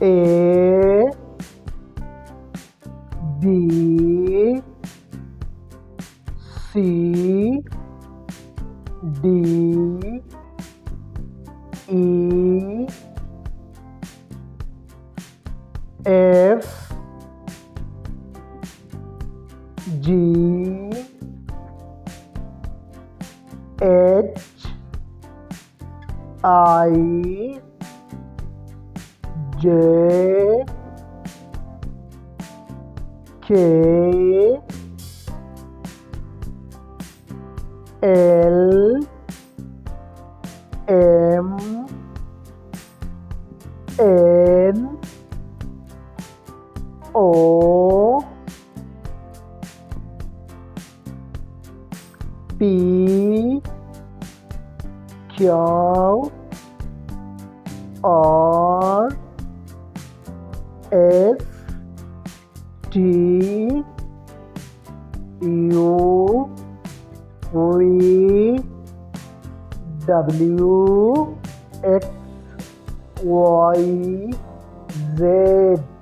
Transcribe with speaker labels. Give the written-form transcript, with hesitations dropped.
Speaker 1: A B C D E F G H I J K L M N O P Q R S T U V W X Y Z.